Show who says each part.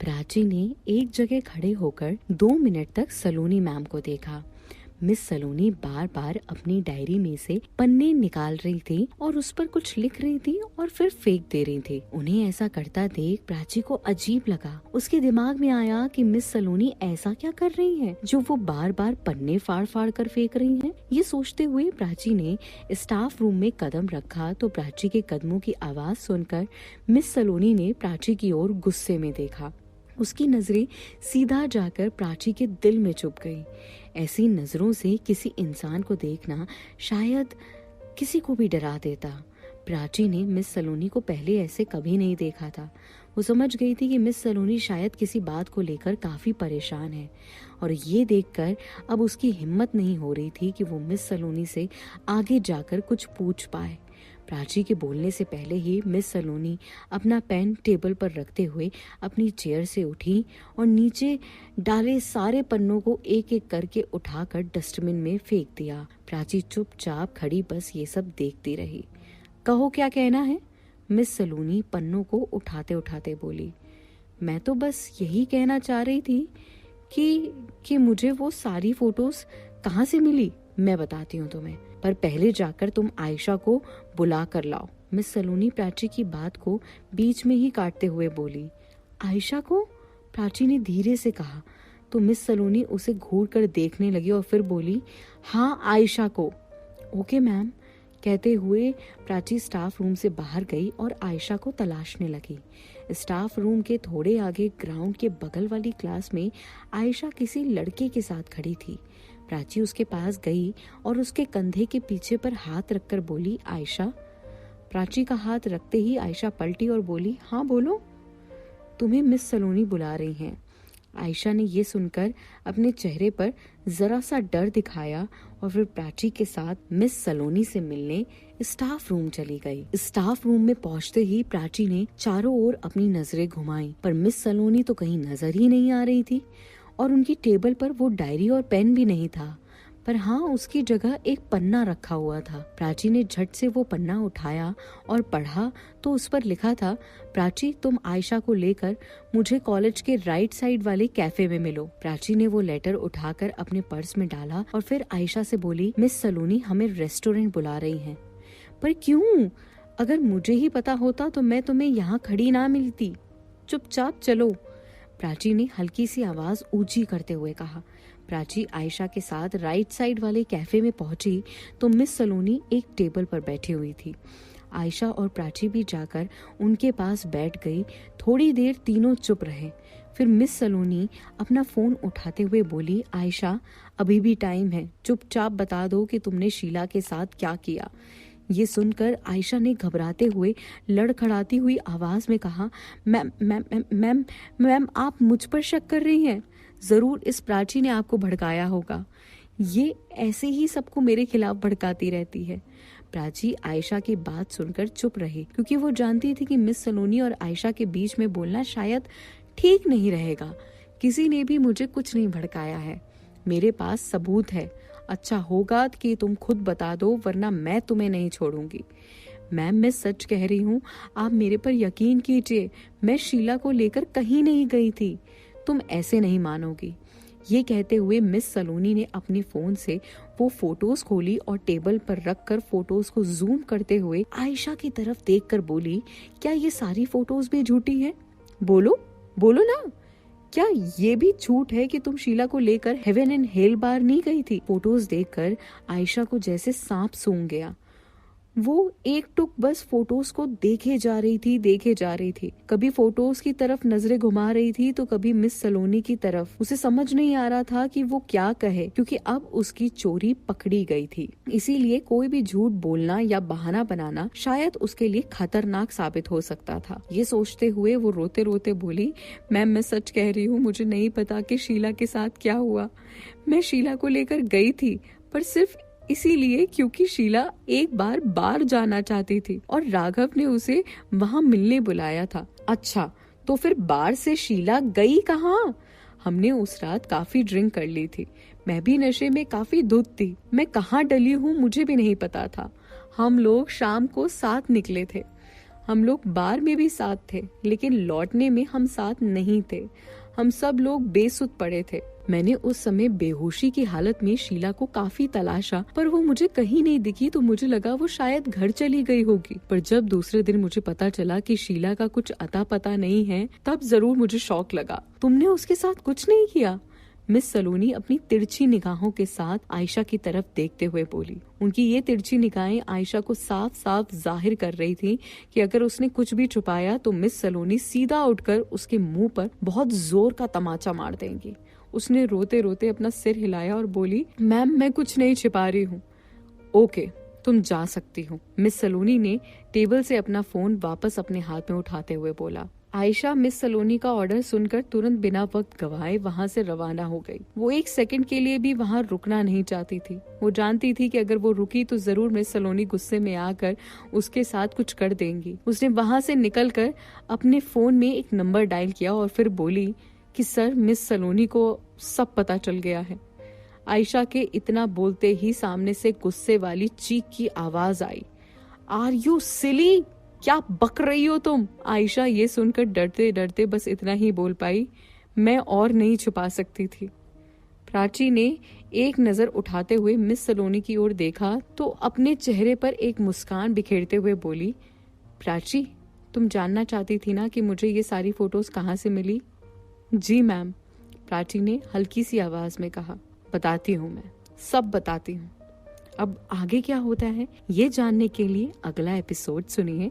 Speaker 1: प्राची ने एक जगह खड़े होकर 2 मिनट तक सलोनी मैम को देखा। मिस सलोनी बार बार अपनी डायरी में से पन्ने निकाल रही थी और उस पर कुछ लिख रही थी और फिर फेंक दे रही थी। उन्हें ऐसा करता देख प्राची को अजीब लगा। उसके दिमाग में आया कि मिस सलोनी ऐसा क्या कर रही है जो वो बार बार पन्ने फाड़ फाड़ कर फेंक रही है। ये सोचते हुए प्राची ने स्टाफ रूम में कदम रखा तो प्राची के कदमों की आवाज सुनकर मिस सलोनी ने प्राची की ओर गुस्से में देखा। उसकी नजरें सीधा जाकर प्राची के दिल में चुभ गई। ऐसी नजरों से किसी इंसान को देखना शायद किसी को भी डरा देता। प्राची ने मिस सलोनी को पहले ऐसे कभी नहीं देखा था। वो समझ गई थी कि मिस सलोनी शायद किसी बात को लेकर काफी परेशान है और ये देखकर अब उसकी हिम्मत नहीं हो रही थी कि वो मिस सलोनी से आगे जाकर कुछ पूछ पाए। प्राची के बोलने से पहले ही मिस सलोनी अपना पेन टेबल पर रखते हुए अपनी चेयर से उठी और नीचे डाले सारे पन्नों को एक एक करके उठाकर डस्टबिन में फेंक दिया। प्राची चुपचाप खड़ी बस ये सब देखती रही। कहो क्या कहना है? मिस सलोनी पन्नों को उठाते उठाते बोली। मैं तो बस यही कहना चाह रही थी कि मुझे वो सारी फोटोज कहाँ से मिली। मैं बताती हूँ तुम्हें, पर पहले जाकर तुम आयशा को बुला कर लाओ। मिस सलोनी प्राची की बात को बीच में ही काटते हुए बोली। आयशा को? प्राची ने धीरे से कहा तो मिस सलोनी उसे घूर कर देखने लगी और फिर बोली, हाँ आयशा को। ओके मैम, कहते हुए प्राची स्टाफ रूम से बाहर गई और आयशा को तलाशने लगी। स्टाफ रूम के थोड़े आगे ग्राउंड के बगल वाली क्लास में आयशा किसी लड़के के साथ खड़ी थी। प्राची उसके पास गई और उसके कंधे के पीछे पर हाथ रखकर बोली, आयशा। प्राची का हाथ रखते ही आयशा पलटी और बोली, हाँ बोलो। तुम्हें मिस सलोनी बुला रही हैं। आयशा ने ये सुनकर अपने चेहरे पर जरा सा डर दिखाया और फिर प्राची के साथ मिस सलोनी से मिलने स्टाफ रूम चली गई। स्टाफ रूम में पहुंचते ही प्राची ने चारों ओर अपनी नजरें घुमाई, पर मिस सलोनी तो कहीं नजर ही नहीं आ रही थी और उनकी टेबल पर वो डायरी और पेन भी नहीं था, पर हाँ उसकी जगह एक पन्ना रखा हुआ था। प्राची ने झट से वो पन्ना उठाया और पढ़ा तो उस पर लिखा था, प्राची तुम आयशा को लेकर मुझे कॉलेज के राइट साइड वाले कैफे में मिलो। प्राची ने वो लेटर उठाकर अपने पर्स में डाला और फिर आयशा से बोली, मिस सलोनी हमें रेस्टोरेंट बुला रही हैं। पर क्यों? अगर मुझे ही पता होता तो मैं तुम्हें यहाँ खड़ी ना मिलती। चुपचाप चलो, प्राची ने हल्की सी आवाज ऊंची करते हुए कहा। प्राची आयशा के साथ राइट साइड वाले कैफे में पहुंची तो मिस सलोनी एक टेबल पर बैठी हुई थी। आयशा और प्राची भी जाकर उनके पास बैठ गई। थोड़ी देर तीनों चुप रहे। फिर मिस सलोनी अपना फोन उठाते हुए बोली, आयशा अभी भी टाइम है, चुपचाप बता दो कि तुमने शीला के साथ क्या किया। ये सुनकर आयशा ने घबराते हुए लड़खड़ाती हुई आवाज में कहा, मैम मैम मैम मैम आप मुझ पर शक कर रही हैं। जरूर इस प्राची ने आपको भड़काया होगा। ये ऐसे ही सबको मेरे खिलाफ भड़काती रहती है। प्राची आयशा की बात सुनकर चुप रही क्योंकि वो जानती थी कि मिस सलोनी और आयशा के बीच में बोलना शायद ठीक नहीं रहेगा। किसी ने भी मुझे कुछ नहीं भड़काया है, मेरे पास सबूत है। अच्छा होगा कि तुम खुद बता दो, वरना मैं तुम्हें नहीं छोड़ूंगी। मैम मैं सच कह रही हूँ, आप मेरे पर यकीन कीजिए, मैं शीला को लेकर कहीं नहीं गई थी। तुम ऐसे नहीं मानोगी। ये कहते हुए मिस सलोनी ने अपने फोन से वो फोटोज खोली और टेबल पर रखकर फोटोज को जूम करते हुए आयशा की तरफ देखकर बोली, क्या ये सारी फोटोज भी झूठी हैं? बोलो बोलो ना, क्या ये भी झूठ है कि तुम शीला को लेकर हेवन एंड हेल बार नहीं गई थी? फोटोज देखकर आयशा को जैसे सांप सूंघ गया। वो एक टुक बस फोटोज को देखे जा रही थी। कभी फोटोज की तरफ नजरें घुमा रही थी तो कभी मिस सलोनी की तरफ। उसे समझ नहीं आ रहा था कि वो क्या कहे, क्योंकि अब उसकी चोरी पकड़ी गई थी। इसीलिए कोई भी झूठ बोलना या बहाना बनाना शायद उसके लिए खतरनाक साबित हो सकता था। ये सोचते हुए वो रोते रोते बोली, मैम मैं सच कह रही हूँ, मुझे नहीं पता कि शीला के साथ क्या हुआ। मैं शीला को लेकर गई थी, पर सिर्फ इसीलिए क्योंकि शीला एक बार जाना चाहती थी और राघव ने उसे वहाँ मिलने बुलाया था। अच्छा, तो फिर बार से शीला गई कहाँ? हमने उस रात काफी ड्रिंक कर ली थी। मैं भी नशे में काफी धुत थी। मैं कहाँ डली हूँ मुझे भी नहीं पता था। हम लोग शाम को साथ निकले थे। हम लोग बार में भी साथ थे, लेकिन लौटने में हम साथ नहीं थे। हम सब लोग बेसुध पड़े थे। मैंने उस समय बेहोशी की हालत में शीला को काफी तलाशा, पर वो मुझे कहीं नहीं दिखी, तो मुझे लगा वो शायद घर चली गई होगी। पर जब दूसरे दिन मुझे पता चला कि शीला का कुछ अता पता नहीं है, तब जरूर मुझे शौक लगा। तुमने उसके साथ कुछ नहीं किया? मिस सलोनी अपनी तिरछी निगाहों के साथ आयशा की तरफ देखते हुए बोली। उनकी ये तिरछी निगाहें आयशा को साफ साफ जाहिर कर रही थी कि अगर उसने कुछ भी छुपाया तो मिस सलोनी सीधा उठकर उसके मुंह पर बहुत जोर का तमाचा मार देंगी। उसने रोते रोते अपना सिर हिलाया और बोली, मैम मैं कुछ नहीं छिपा रही हूँ। ओके, तुम जा सकती हो, मिस सलोनी ने टेबल से अपना फोन वापस अपने हाथ में उठाते हुए बोला। आयशा मिस सलोनी का ऑर्डर सुनकर तुरंत बिना वक्त गवाए वहां से रवाना हो गई। वो एक सेकंड के लिए भी वहां रुकना नहीं चाहती थी। वो जानती थी कि अगर वो रुकी तो जरूर मिस सलोनी गुस्से में आकर उसके साथ कुछ कर देंगी। उसने वहां से निकलकर अपने फोन में एक नंबर डायल किया और फिर बोली कि सर, मिस सलोनी को सब पता चल गया है। आयशा के इतना बोलते ही सामने से गुस्से वाली चीख की आवाज आई। आर यू सिली? क्या बक रही हो तुम? आयशा ये सुनकर डरते डरते बस इतना ही बोल पाई, मैं और नहीं छुपा सकती थी। प्राची ने एक नजर उठाते हुए मिस सलोनी की ओर देखा तो अपने चेहरे पर एक मुस्कान बिखेरते हुए बोली, प्राची, तुम जानना चाहती थी ना कि मुझे ये सारी फोटोज कहाँ से मिली? जी मैम, प्राची ने हल्की सी आवाज में कहा। बताती हूँ, मैं सब बताती हूँ। अब आगे क्या होता है ये जानने के लिए अगला एपिसोड सुनिए।